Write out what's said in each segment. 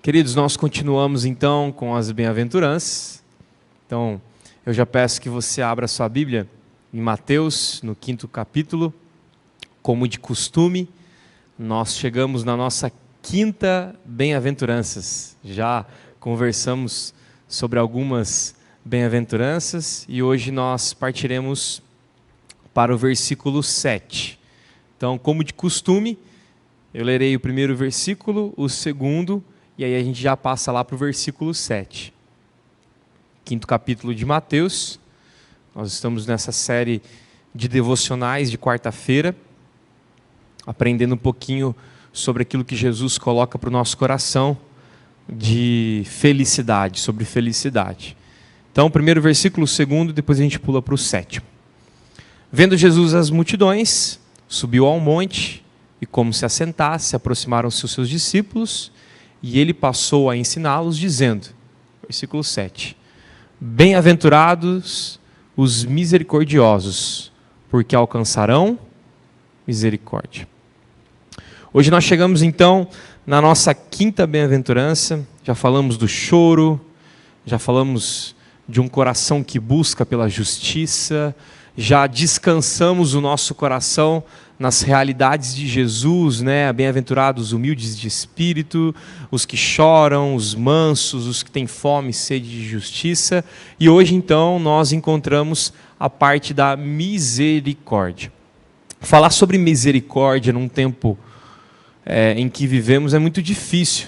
Queridos, nós continuamos então com as bem-aventuranças. Então, eu já peço que você abra sua Bíblia em Mateus, no 5º capítulo. Como de costume, nós chegamos na nossa 5ª bem-aventuranças. Já conversamos sobre algumas bem-aventuranças e hoje nós partiremos para o versículo 7. Então, como de costume, eu lerei o primeiro versículo, o segundo, e aí a gente já passa lá para o versículo 7. 5º capítulo de Mateus. Nós estamos nessa série de devocionais de quarta-feira, aprendendo um pouquinho sobre aquilo que Jesus coloca para o nosso coração de felicidade, sobre felicidade. Então, o primeiro versículo, o segundo, depois a gente pula para o 7º. Vendo Jesus as multidões, subiu ao monte e, como se assentasse, aproximaram-se os seus discípulos e ele passou a ensiná-los, dizendo, versículo 7, bem-aventurados os misericordiosos, porque alcançarão misericórdia. Hoje nós chegamos então na nossa 5ª bem-aventurança. Já falamos do choro, já falamos de um coração que busca pela justiça, já descansamos o nosso coração nas realidades de Jesus, né? Bem-aventurados os humildes de espírito, os que choram, os mansos, os que têm fome e sede de justiça. E hoje então nós encontramos a parte da misericórdia. Falar sobre misericórdia num tempo em que vivemos é muito difícil.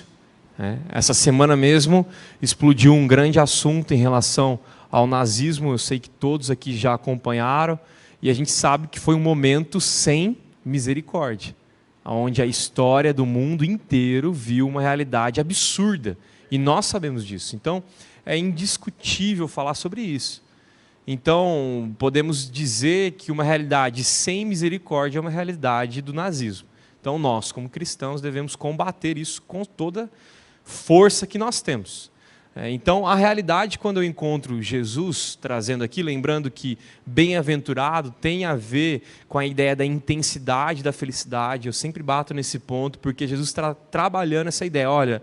Essa semana mesmo explodiu um grande assunto em relação ao nazismo. Eu sei que todos aqui já acompanharam e a gente sabe que foi um momento sem misericórdia, onde a história do mundo inteiro viu uma realidade absurda e nós sabemos disso. Então é indiscutível falar sobre isso. Então podemos dizer que uma realidade sem misericórdia é uma realidade do nazismo. Então nós, como cristãos, devemos combater isso com toda força que nós temos. Então, a realidade, quando eu encontro Jesus trazendo aqui, lembrando que bem-aventurado tem a ver com a ideia da intensidade da felicidade, eu sempre bato nesse ponto, porque Jesus está trabalhando essa ideia. Olha,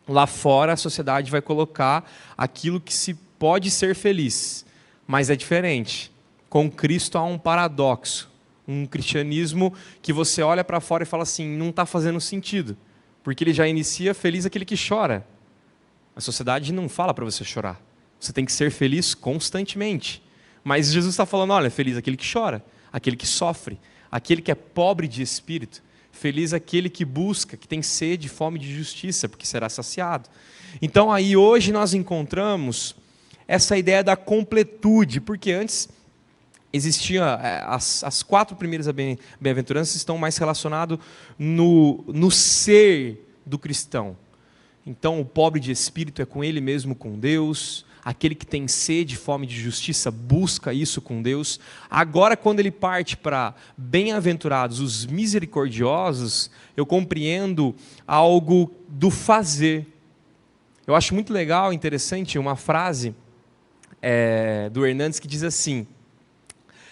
lá fora a sociedade vai colocar aquilo que se pode ser feliz, mas é diferente. Com Cristo há um paradoxo, um cristianismo que você olha para fora e fala assim, não está fazendo sentido, porque ele já inicia feliz aquele que chora. A sociedade não fala para você chorar. Você tem que ser feliz constantemente. Mas Jesus está falando, olha, feliz aquele que chora, aquele que sofre, aquele que é pobre de espírito. Feliz aquele que busca, que tem sede e fome de justiça, porque será saciado. Então aí hoje nós encontramos essa ideia da completude, porque antes existia, as 4 primeiras bem-aventuranças estão mais relacionadas no ser do cristão. Então, o pobre de espírito é com ele mesmo, com Deus. Aquele que tem sede e fome de justiça busca isso com Deus. Agora, quando ele parte para bem-aventurados os misericordiosos, eu compreendo algo do fazer. Eu acho muito legal, interessante, uma frase do Hernandes que diz assim,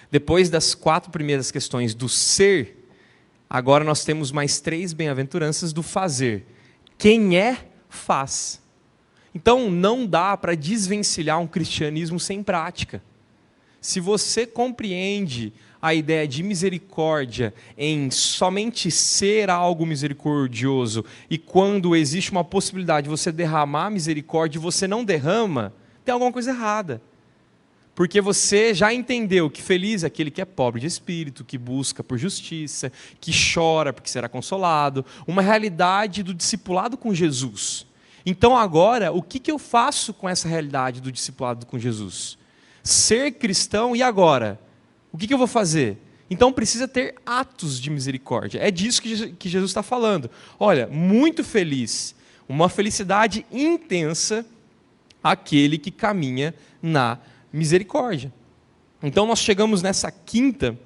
depois das 4 primeiras questões do ser, agora nós temos mais 3 bem-aventuranças do fazer. Quem é, faz. Então não dá para desvencilhar um cristianismo sem prática. Se você compreende a ideia de misericórdia em somente ser algo misericordioso e quando existe uma possibilidade de você derramar misericórdia e você não derrama, tem alguma coisa errada. Porque você já entendeu que feliz é aquele que é pobre de espírito, que busca por justiça, que chora porque será consolado. Uma realidade do discipulado com Jesus. Então agora, o que eu faço com essa realidade do discipulado com Jesus? Ser cristão e agora? O que eu vou fazer? Então precisa ter atos de misericórdia. É disso que Jesus está falando. Olha, muito feliz, uma felicidade intensa, aquele que caminha na misericórdia. Então nós chegamos nessa 5ª,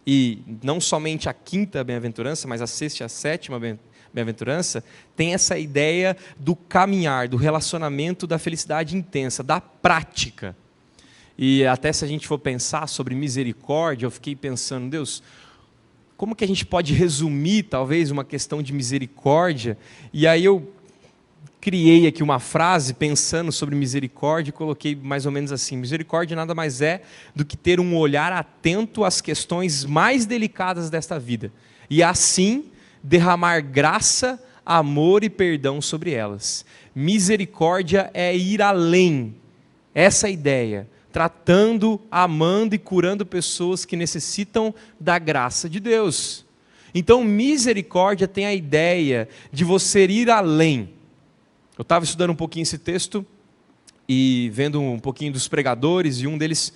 e não somente a 5ª bem-aventurança, mas a 6ª e a 7ª bem-aventurança, tem essa ideia do caminhar, do relacionamento, da felicidade intensa, da prática. E até se a gente for pensar sobre misericórdia, eu fiquei pensando, Deus, como que a gente pode resumir talvez uma questão de misericórdia? E aí eu criei aqui uma frase pensando sobre misericórdia e coloquei mais ou menos assim: misericórdia nada mais é do que ter um olhar atento às questões mais delicadas desta vida e assim derramar graça, amor e perdão sobre elas. Misericórdia é ir além, essa é a ideia, tratando, amando e curando pessoas que necessitam da graça de Deus. Então misericórdia tem a ideia de você ir além. Eu estava estudando um pouquinho esse texto e vendo um pouquinho dos pregadores, e um deles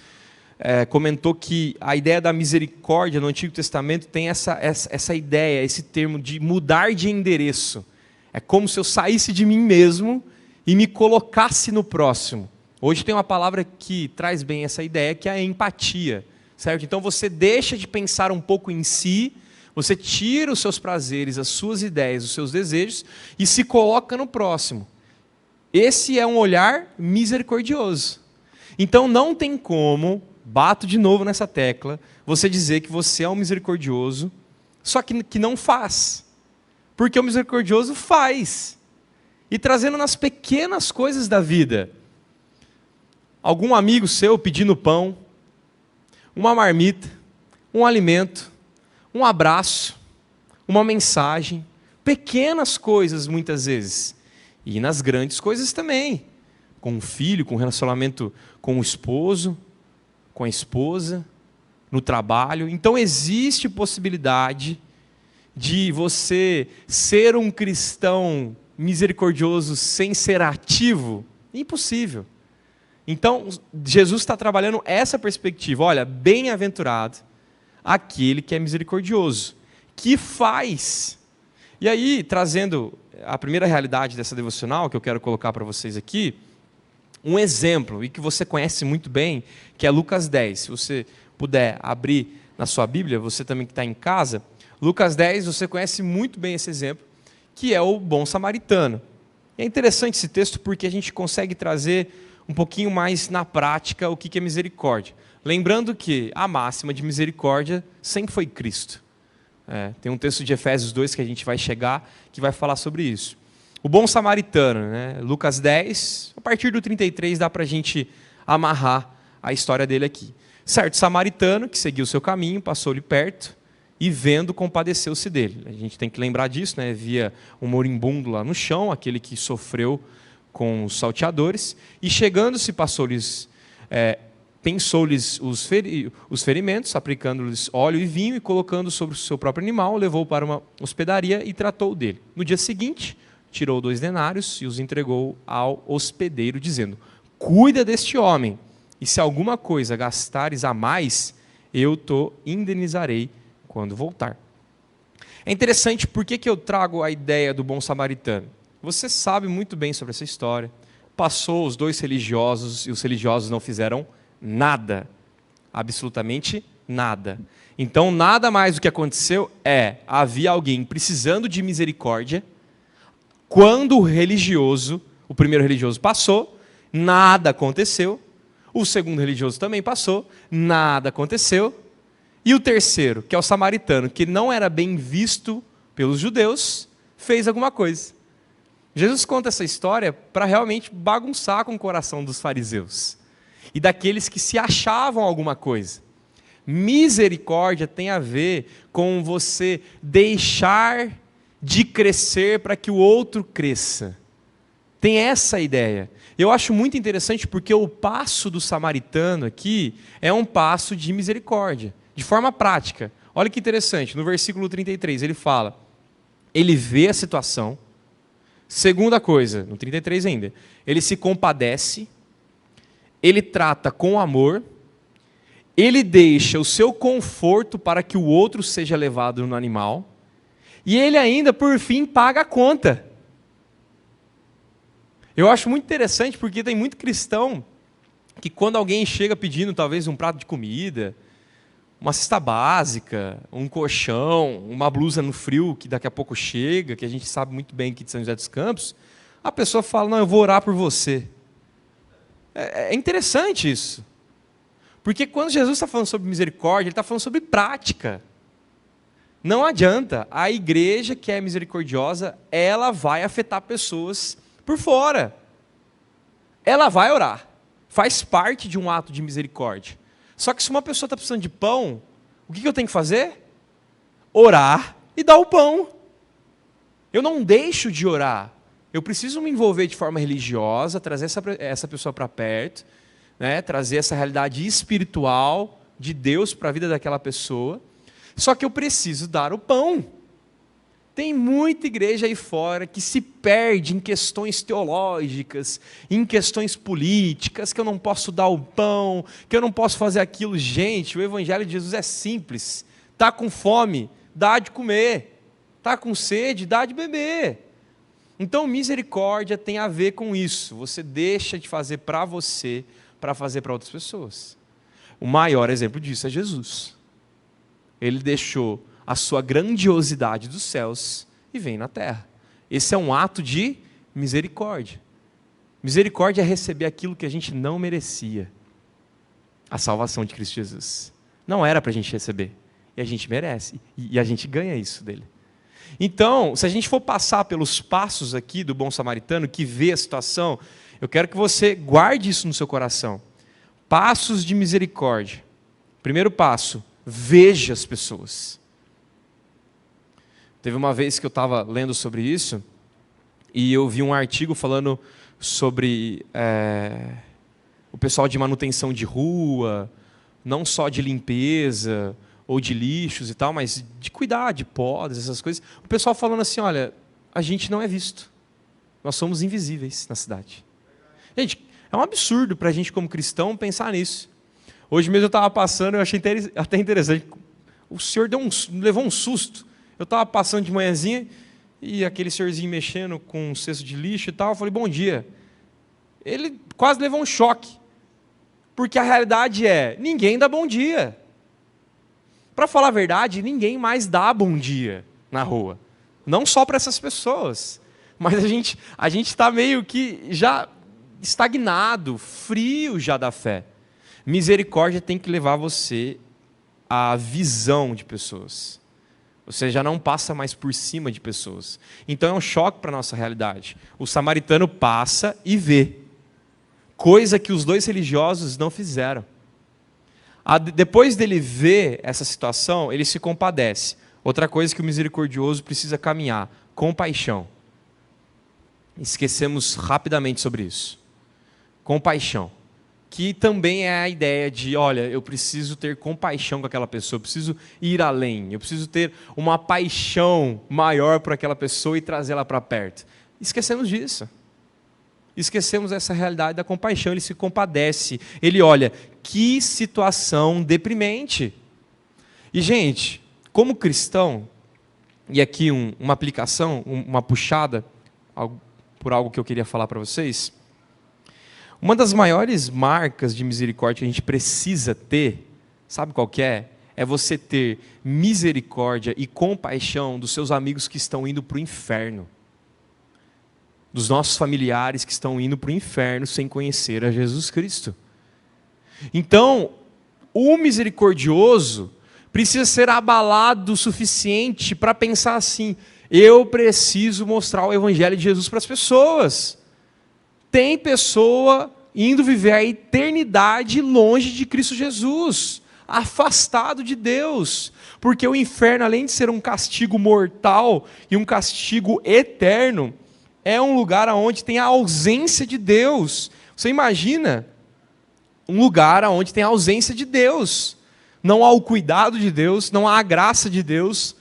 comentou que a ideia da misericórdia no Antigo Testamento tem essa ideia, esse termo de mudar de endereço. É como se eu saísse de mim mesmo e me colocasse no próximo. Hoje tem uma palavra que traz bem essa ideia, que é a empatia, certo? Então você deixa de pensar um pouco em si, você tira os seus prazeres, as suas ideias, os seus desejos e se coloca no próximo. Esse é um olhar misericordioso. Então não tem como, bato de novo nessa tecla, você dizer que você é um misericordioso, só que não faz. Porque o misericordioso faz. E trazendo nas pequenas coisas da vida. Algum amigo seu pedindo pão, uma marmita, um alimento, um abraço, uma mensagem, pequenas coisas muitas vezes. E nas grandes coisas também. Com o filho, com o relacionamento com o esposo, com a esposa, no trabalho. Então existe possibilidade de você ser um cristão misericordioso sem ser ativo? Impossível. Então Jesus está trabalhando essa perspectiva. Olha, bem-aventurado aquele que é misericordioso, que faz. E aí, trazendo a primeira realidade dessa devocional, que eu quero colocar para vocês aqui, um exemplo, e que você conhece muito bem, que é Lucas 10. Se você puder abrir na sua Bíblia, você também que está em casa, Lucas 10, você conhece muito bem esse exemplo, que é o bom samaritano. É interessante esse texto porque a gente consegue trazer um pouquinho mais na prática o que é misericórdia. Lembrando que a máxima de misericórdia sempre foi Cristo. Tem um texto de Efésios 2 que a gente vai chegar, que vai falar sobre isso. O bom samaritano, né? Lucas 10, a partir do 33 dá para a gente amarrar a história dele aqui. Certo samaritano, que seguiu o seu caminho, passou-lhe perto e vendo, compadeceu-se dele. A gente tem que lembrar disso, né? Via um moribundo lá no chão, aquele que sofreu com os salteadores, e chegando-se, pensou-lhes os ferimentos, aplicando-lhes óleo e vinho, e colocando sobre o seu próprio animal, levou para uma hospedaria e tratou dele. No dia seguinte, tirou 2 denários e os entregou ao hospedeiro, dizendo: cuida deste homem, e se alguma coisa gastares a mais, eu te indenizarei quando voltar. É interessante, por que eu trago a ideia do bom samaritano? Você sabe muito bem sobre essa história. Passou os 2 religiosos, e os religiosos não fizeram nada, absolutamente nada. Então nada mais do que aconteceu havia alguém precisando de misericórdia. Quando o primeiro religioso passou, nada aconteceu. O segundo religioso também passou, nada aconteceu. E o terceiro, que é o samaritano, que não era bem visto pelos judeus, fez alguma coisa. Jesus conta essa história para realmente bagunçar com o coração dos fariseus e daqueles que se achavam alguma coisa. Misericórdia tem a ver com você deixar de crescer para que o outro cresça. Tem essa ideia. Eu acho muito interessante porque o passo do samaritano aqui é um passo de misericórdia, de forma prática. Olha que interessante, no versículo 33 ele fala, ele vê a situação. Segunda coisa, no 33 ainda, ele se compadece, ele trata com amor, ele deixa o seu conforto para que o outro seja levado no animal, e ele ainda, por fim, paga a conta. Eu acho muito interessante porque tem muito cristão que quando alguém chega pedindo talvez um prato de comida, uma cesta básica, um colchão, uma blusa no frio que daqui a pouco chega, que a gente sabe muito bem aqui de São José dos Campos, a pessoa fala, não, eu vou orar por você. É interessante isso. Porque quando Jesus está falando sobre misericórdia, ele está falando sobre prática. Não adianta, a igreja que é misericordiosa, ela vai afetar pessoas por fora. Ela vai orar. Faz parte de um ato de misericórdia. Só que se uma pessoa está precisando de pão, o que eu tenho que fazer? Orar e dar o pão. Eu não deixo de orar. Eu preciso me envolver de forma religiosa, trazer essa pessoa para perto, né? Trazer essa realidade espiritual de Deus para a vida daquela pessoa. Só que eu preciso dar o pão. Tem muita igreja aí fora que se perde em questões teológicas, em questões políticas, que eu não posso dar o pão, que eu não posso fazer aquilo. Gente, o evangelho de Jesus é simples. Está com fome, dá de comer. Está com sede, dá de beber. Então, misericórdia tem a ver com isso. Você deixa de fazer para você, para fazer para outras pessoas. O maior exemplo disso é Jesus. Ele deixou a sua grandiosidade dos céus e vem na terra. Esse é um ato de misericórdia. Misericórdia é receber aquilo que a gente não merecia. A salvação de Cristo Jesus. Não era para a gente receber. E a gente merece. E a gente ganha isso dele. Então, se a gente for passar pelos passos aqui do bom samaritano, que vê a situação, eu quero que você guarde isso no seu coração. Passos de misericórdia. Primeiro passo, veja as pessoas. Teve uma vez que eu estava lendo sobre isso, e eu vi um artigo falando sobre o pessoal de manutenção de rua, não só de limpeza ou de lixos e tal, mas de cuidar de podas, essas coisas. O pessoal falando assim, olha, a gente não é visto. Nós somos invisíveis na cidade. Gente, é um absurdo para a gente como cristão pensar nisso. Hoje mesmo eu estava passando, eu achei até interessante. O senhor levou um susto. Eu estava passando de manhãzinha e aquele senhorzinho mexendo com um cesto de lixo e tal. Eu falei, bom dia. Ele quase levou um choque. Porque a realidade é, ninguém dá bom dia. Para falar a verdade, ninguém mais dá bom dia na rua. Não só para essas pessoas. Mas a gente está meio que já estagnado, frio já da fé. Misericórdia tem que levar você à visão de pessoas. Você já não passa mais por cima de pessoas. Então é um choque para a nossa realidade. O samaritano passa e vê. Coisa que os dois religiosos não fizeram. Depois dele ver essa situação, ele se compadece. Outra coisa que o misericordioso precisa caminhar, compaixão. Esquecemos rapidamente sobre isso. Compaixão. Que também é a ideia de, olha, eu preciso ter compaixão com aquela pessoa, eu preciso ir além, eu preciso ter uma paixão maior por aquela pessoa e trazê-la para perto. Esquecemos disso. Esquecemos essa realidade da compaixão, ele se compadece, ele olha, que situação deprimente. E, gente, como cristão, e aqui uma aplicação, uma puxada, por algo que eu queria falar para vocês, uma das maiores marcas de misericórdia que a gente precisa ter, sabe qual que é? É você ter misericórdia e compaixão dos seus amigos que estão indo para o inferno. Dos nossos familiares que estão indo para o inferno sem conhecer a Jesus Cristo. Então, o misericordioso precisa ser abalado o suficiente para pensar assim, eu preciso mostrar o evangelho de Jesus para as pessoas. Tem pessoa indo viver a eternidade longe de Cristo Jesus, afastado de Deus, porque o inferno, além de ser um castigo mortal e um castigo eterno, é um lugar onde tem a ausência de Deus. Você imagina um lugar onde tem a ausência de Deus, não há o cuidado de Deus, não há a graça de Deus,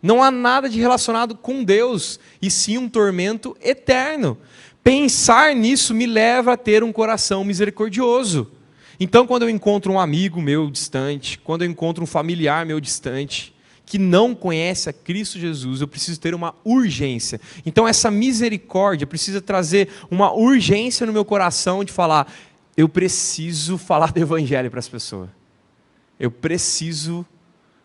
não há nada de relacionado com Deus, e sim um tormento eterno. Pensar nisso me leva a ter um coração misericordioso. Então, quando eu encontro um amigo meu distante, quando eu encontro um familiar meu distante, que não conhece a Cristo Jesus, eu preciso ter uma urgência. Então, essa misericórdia precisa trazer uma urgência no meu coração de falar, eu preciso falar do Evangelho para essa pessoa. Eu preciso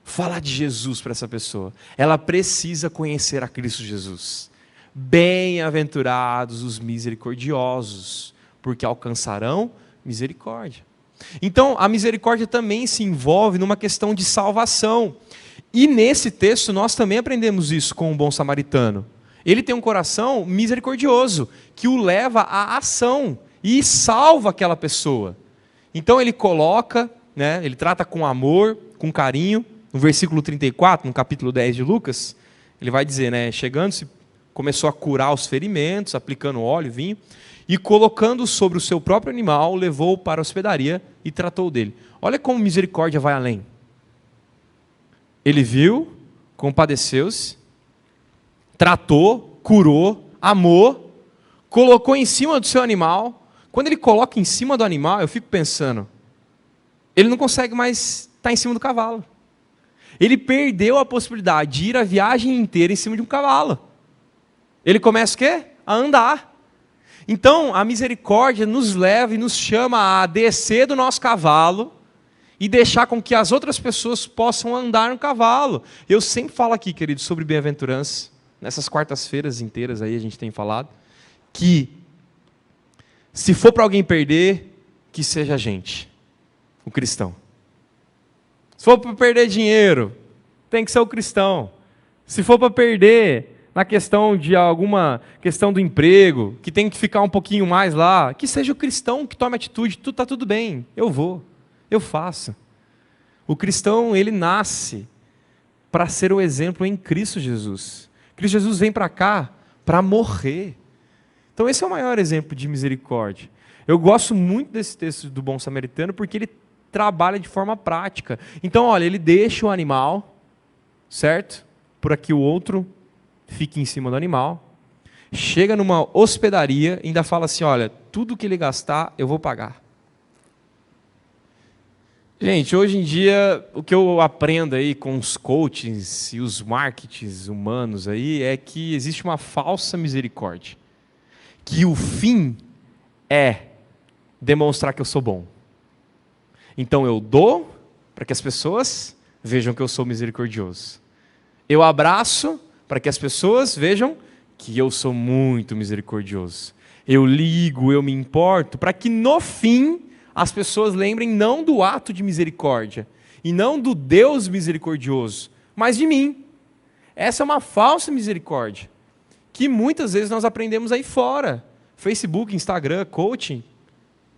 falar de Jesus para essa pessoa. Ela precisa conhecer a Cristo Jesus. Bem-aventurados os misericordiosos, porque alcançarão misericórdia. Então, a misericórdia também se envolve numa questão de salvação. E nesse texto nós também aprendemos isso com o bom samaritano. Ele tem um coração misericordioso, que o leva à ação e salva aquela pessoa. Então ele coloca, né, ele trata com amor, com carinho. No versículo 34, no capítulo 10 de Lucas, ele vai dizer, né, chegando-se, começou a curar os ferimentos, aplicando óleo, vinho, e colocando sobre o seu próprio animal, levou-o para a hospedaria e tratou dele. Olha como misericórdia vai além. Ele viu, compadeceu-se, tratou, curou, amou, colocou em cima do seu animal. Quando ele coloca em cima do animal, eu fico pensando, ele não consegue mais estar em cima do cavalo. Ele perdeu a possibilidade de ir a viagem inteira em cima de um cavalo. Ele começa o quê? A andar. Então, a misericórdia nos leva e nos chama a descer do nosso cavalo e deixar com que as outras pessoas possam andar no cavalo. Eu sempre falo aqui, queridos, sobre bem-aventurança. Nessas quartas-feiras inteiras aí a gente tem falado que se for para alguém perder, que seja a gente, o cristão. Se for para perder dinheiro, tem que ser o cristão. Se for para perder na questão de alguma questão do emprego, que tem que ficar um pouquinho mais lá, que seja o cristão que tome atitude, tudo está tudo bem, eu vou, eu faço. O cristão, ele nasce para ser o exemplo em Cristo Jesus. Cristo Jesus vem para cá para morrer. Então esse é o maior exemplo de misericórdia. Eu gosto muito desse texto do Bom Samaritano porque ele trabalha de forma prática. Então, olha, ele deixa o animal, certo? Para que o outro fique em cima do animal. Chega numa hospedaria e ainda fala assim, olha, tudo que ele gastar, eu vou pagar. Gente, hoje em dia, o que eu aprendo aí com os coachings e os marketings humanos aí é que existe uma falsa misericórdia. Que o fim é demonstrar que eu sou bom. Então eu dou para que as pessoas vejam que eu sou misericordioso. Eu abraço para que as pessoas vejam que eu sou muito misericordioso. Eu ligo, eu me importo, para que no fim as pessoas lembrem não do ato de misericórdia, e não do Deus misericordioso, mas de mim. Essa é uma falsa misericórdia, que muitas vezes nós aprendemos aí fora. Facebook, Instagram, coaching,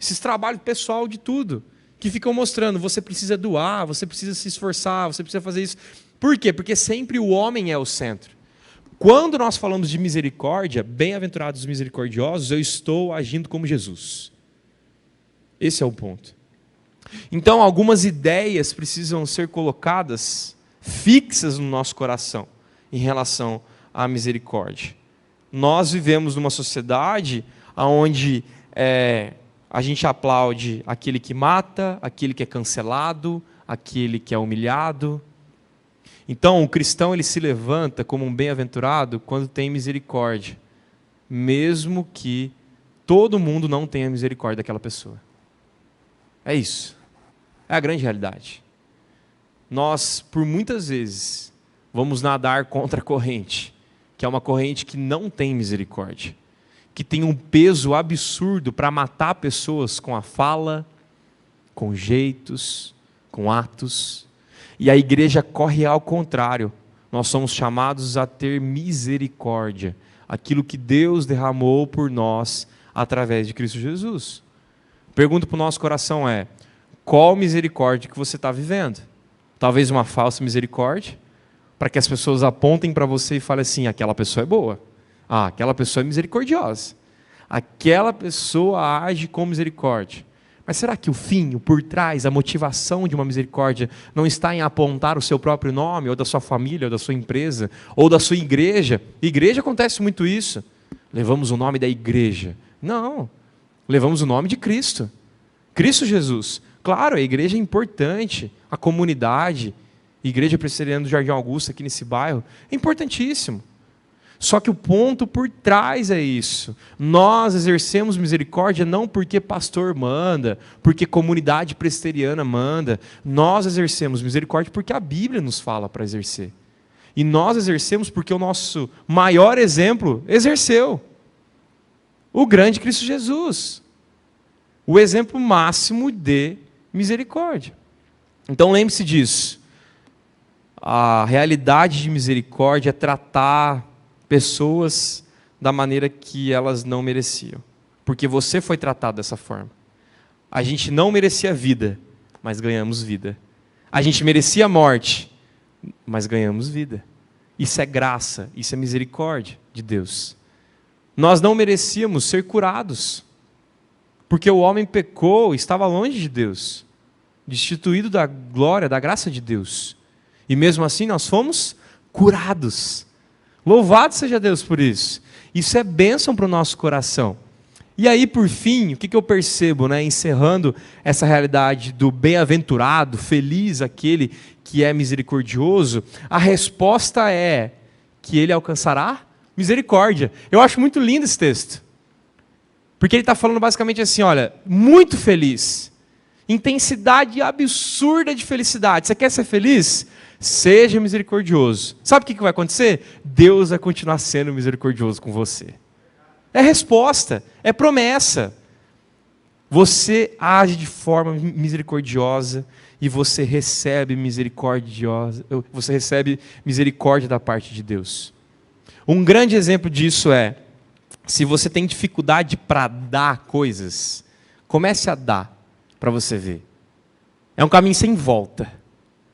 esses trabalhos pessoal de tudo, que ficam mostrando, você precisa doar, você precisa se esforçar, você precisa fazer isso. Por quê? Porque sempre o homem é o centro. Quando nós falamos de misericórdia, bem-aventurados os misericordiosos, eu estou agindo como Jesus. Esse é o ponto. Então, algumas ideias precisam ser colocadas, fixas no nosso coração, em relação à misericórdia. Nós vivemos numa sociedade onde a gente aplaude aquele que mata, aquele que é cancelado, aquele que é humilhado. Então, o cristão ele se levanta como um bem-aventurado quando tem misericórdia, mesmo que todo mundo não tenha misericórdia daquela pessoa. É isso. É a grande realidade. Nós, por muitas vezes, vamos nadar contra a corrente, que é uma corrente que não tem misericórdia, que tem um peso absurdo para matar pessoas com a fala, com jeitos, com atos. E a igreja corre ao contrário. Nós somos chamados a ter misericórdia, aquilo que Deus derramou por nós através de Cristo Jesus. Pergunta para o nosso coração qual misericórdia que você está vivendo? Talvez uma falsa misericórdia, para que as pessoas apontem para você e falem assim, aquela pessoa é boa, aquela pessoa é misericordiosa, aquela pessoa age com misericórdia. Mas será que o fim, o por trás, a motivação de uma misericórdia não está em apontar o seu próprio nome, ou da sua família, ou da sua empresa, ou da sua igreja? Igreja acontece muito isso. Levamos o nome da igreja. Não. Levamos o nome de Cristo. Cristo Jesus. Claro, a igreja é importante, a comunidade, a igreja presbiteriana do Jardim Augusto, aqui nesse bairro, é importantíssimo. Só que o ponto por trás é isso. Nós exercemos misericórdia não porque pastor manda, porque comunidade presbiteriana manda. Nós exercemos misericórdia porque a Bíblia nos fala para exercer. E nós exercemos porque o nosso maior exemplo exerceu. O grande Cristo Jesus. O exemplo máximo de misericórdia. Então lembre-se disso. A realidade de misericórdia é tratar pessoas da maneira que elas não mereciam. Porque você foi tratado dessa forma. A gente não merecia vida, mas ganhamos vida. A gente merecia morte, mas ganhamos vida. Isso é graça, isso é misericórdia de Deus. Nós não merecíamos ser curados, porque o homem pecou, estava longe de Deus, destituído da glória, da graça de Deus. E mesmo assim nós fomos curados. Louvado seja Deus por isso. Isso é bênção para o nosso coração. E aí, por fim, o que eu percebo, né? Encerrando essa realidade do bem-aventurado, feliz aquele que é misericordioso, a resposta é que ele alcançará misericórdia. Eu acho muito lindo esse texto. Porque ele está falando basicamente assim, olha, muito feliz. Intensidade absurda de felicidade. Você quer ser feliz? Seja misericordioso. Sabe o que vai acontecer? Deus vai continuar sendo misericordioso com você. É resposta, é promessa. Você age de forma misericordiosa e você recebe misericórdia da parte de Deus. Um grande exemplo disso é, se você tem dificuldade para dar coisas, comece a dar para você ver. É um caminho sem volta.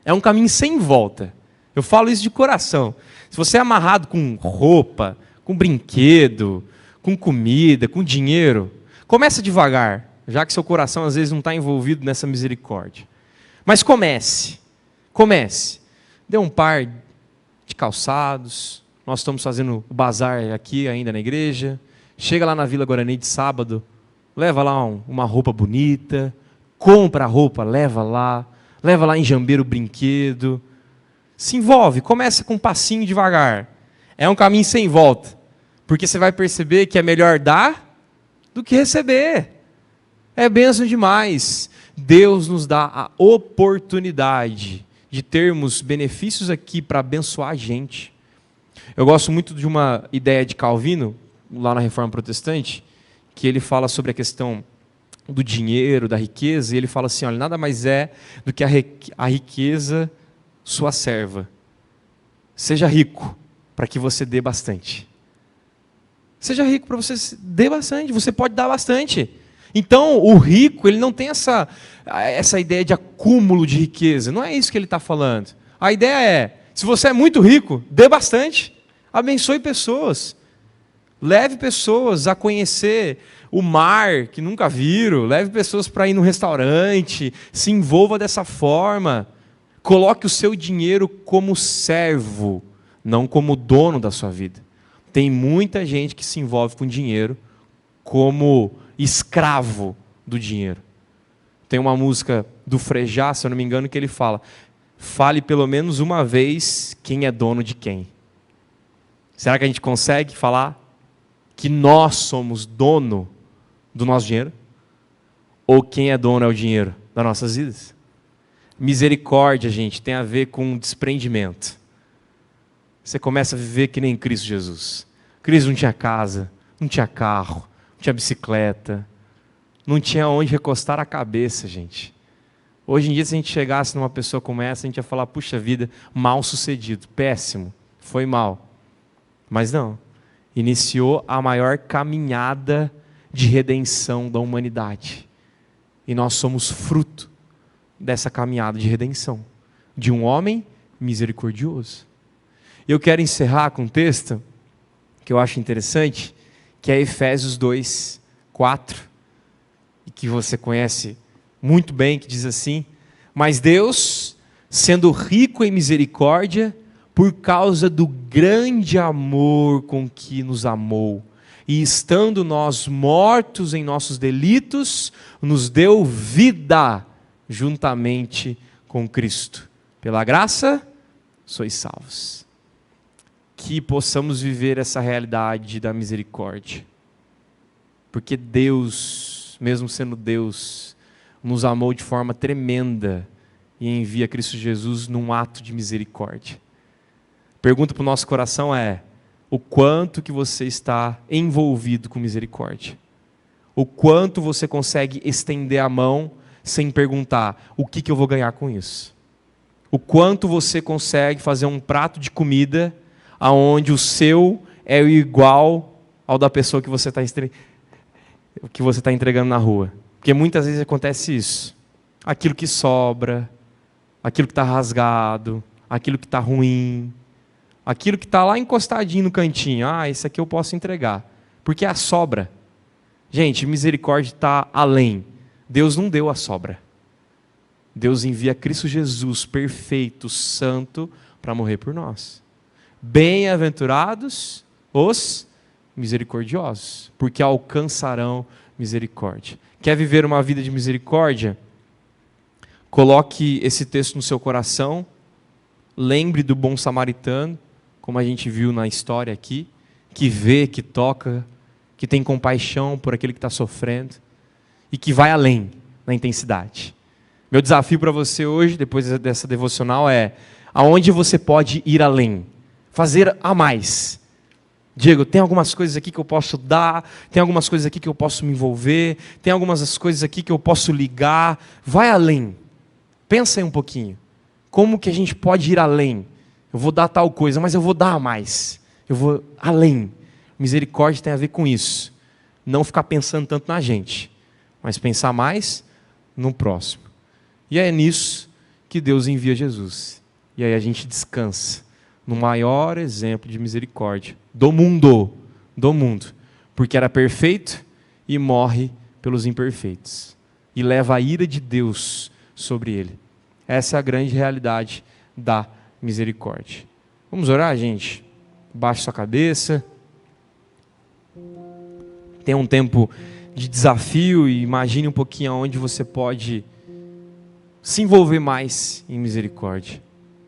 É um caminho sem volta. Eu falo isso de coração. Se você é amarrado com roupa, com brinquedo, com comida, com dinheiro, começa devagar, já que seu coração às vezes não está envolvido nessa misericórdia. Mas comece. Dê um par de calçados. Nós estamos fazendo o bazar aqui ainda na igreja. Chega lá na Vila Guarani de sábado, leva lá uma roupa bonita, compra a roupa, leva lá em Jambeiro o brinquedo. Se envolve, começa com um passinho devagar. É um caminho sem volta, porque você vai perceber que é melhor dar do que receber. É bênção demais. Deus nos dá a oportunidade de termos benefícios aqui para abençoar a gente. Eu gosto muito de uma ideia de Calvino, lá na Reforma Protestante, que ele fala sobre a questão do dinheiro, da riqueza, e ele fala assim, olha, nada mais é do que a riqueza sua serva. Seja rico, para que você dê bastante. Seja rico para você dê bastante, você pode dar bastante. Então, o rico, ele não tem essa ideia de acúmulo de riqueza, não é isso que ele está falando. A ideia é, se você é muito rico, dê bastante, abençoe pessoas, leve pessoas a conhecer o mar que nunca viram, leve pessoas para ir no restaurante, se envolva dessa forma, coloque o seu dinheiro como servo, não como dono da sua vida. Tem muita gente que se envolve com dinheiro como escravo do dinheiro. Tem uma música do Frejá, se eu não me engano, que ele fala, fale pelo menos uma vez quem é dono de quem. Será que a gente consegue falar que nós somos dono do nosso dinheiro? Ou quem é dono é o dinheiro das nossas vidas? Misericórdia, gente, tem a ver com desprendimento. Você começa a viver que nem Cristo Jesus. Cristo não tinha casa, não tinha carro, não tinha bicicleta, não tinha onde recostar a cabeça, gente. Hoje em dia, se a gente chegasse numa pessoa como essa, a gente ia falar, puxa vida, mal sucedido, péssimo, foi mal. Mas não, iniciou a maior caminhada de redenção da humanidade. E nós somos fruto dessa caminhada de redenção, de um homem misericordioso. Eu quero encerrar com um texto que eu acho interessante, que é Efésios 2, 4, e que você conhece muito bem, que diz assim, mas Deus, sendo rico em misericórdia, por causa do grande amor com que nos amou, e estando nós mortos em nossos delitos, nos deu vida juntamente com Cristo. Pela graça, sois salvos. Que possamos viver essa realidade da misericórdia. Porque Deus, mesmo sendo Deus, nos amou de forma tremenda e envia Cristo Jesus num ato de misericórdia. Pergunta para o nosso coração é, o quanto que você está envolvido com misericórdia? O quanto você consegue estender a mão sem perguntar, o que eu vou ganhar com isso? O quanto você consegue fazer um prato de comida aonde o seu é igual ao da pessoa que você está entregando na rua. Porque muitas vezes acontece isso. Aquilo que sobra, aquilo que está rasgado, aquilo que está ruim, aquilo que está lá encostadinho no cantinho. Isso aqui eu posso entregar. Porque é a sobra. Gente, misericórdia está além. Deus não deu a sobra. Deus envia Cristo Jesus, perfeito, santo, para morrer por nós. Bem-aventurados os misericordiosos, porque alcançarão misericórdia. Quer viver uma vida de misericórdia? Coloque esse texto no seu coração, lembre do bom samaritano, como a gente viu na história aqui, que vê, que toca, que tem compaixão por aquele que está sofrendo e que vai além na intensidade. Meu desafio para você hoje, depois dessa devocional, é aonde você pode ir além, fazer a mais. Diego, tem algumas coisas aqui que eu posso dar, tem algumas coisas aqui que eu posso me envolver, tem algumas coisas aqui que eu posso ligar. Vai além. Pensa aí um pouquinho. Como que a gente pode ir além? Eu vou dar tal coisa, mas eu vou dar a mais. Eu vou além. Misericórdia tem a ver com isso. Não ficar pensando tanto na gente, mas pensar mais no próximo. E é nisso que Deus envia Jesus. E aí a gente descansa no maior exemplo de misericórdia do mundo, porque era perfeito e morre pelos imperfeitos. E leva a ira de Deus sobre ele. Essa é a grande realidade da misericórdia. Vamos orar, gente? Baixe sua cabeça. Tenha um tempo de desafio e imagine um pouquinho aonde você pode se envolver mais em misericórdia.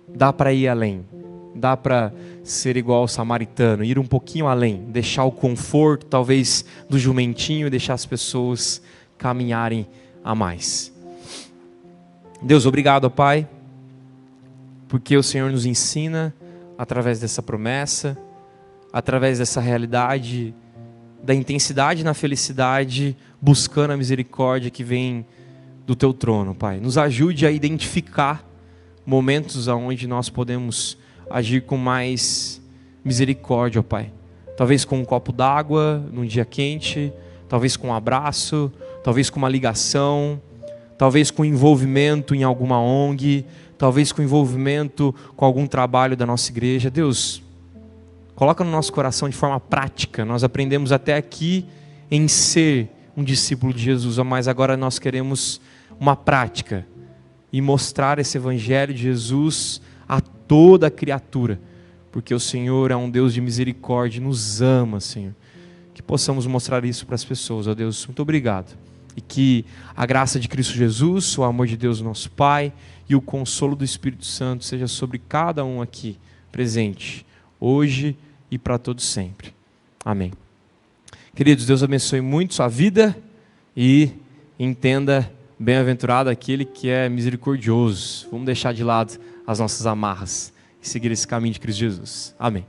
Dá para ir além. Dá para ser igual ao samaritano, ir um pouquinho além, deixar o conforto, talvez, do jumentinho e deixar as pessoas caminharem a mais. Deus, obrigado, Pai, porque o Senhor nos ensina, através dessa promessa, através dessa realidade, da intensidade na felicidade, buscando a misericórdia que vem do Teu trono, Pai. Nos ajude a identificar momentos onde nós podemos agir com mais misericórdia, ó Pai. Talvez com um copo d'água num dia quente, talvez com um abraço, talvez com uma ligação, talvez com envolvimento em alguma ONG, talvez com envolvimento com algum trabalho da nossa igreja. Deus, coloca no nosso coração de forma prática. Nós aprendemos até aqui em ser um discípulo de Jesus, mas agora nós queremos uma prática e mostrar esse evangelho de Jesus a toda a criatura, porque o Senhor é um Deus de misericórdia, nos ama, Senhor. Que possamos mostrar isso para as pessoas, ó Deus, muito obrigado. E que a graça de Cristo Jesus, o amor de Deus nosso Pai e o consolo do Espírito Santo seja sobre cada um aqui presente, hoje e para todos sempre. Amém. Queridos, Deus abençoe muito sua vida e entenda, bem-aventurado aquele que é misericordioso. Vamos deixar de lado as nossas amarras e seguir esse caminho de Cristo Jesus. Amém.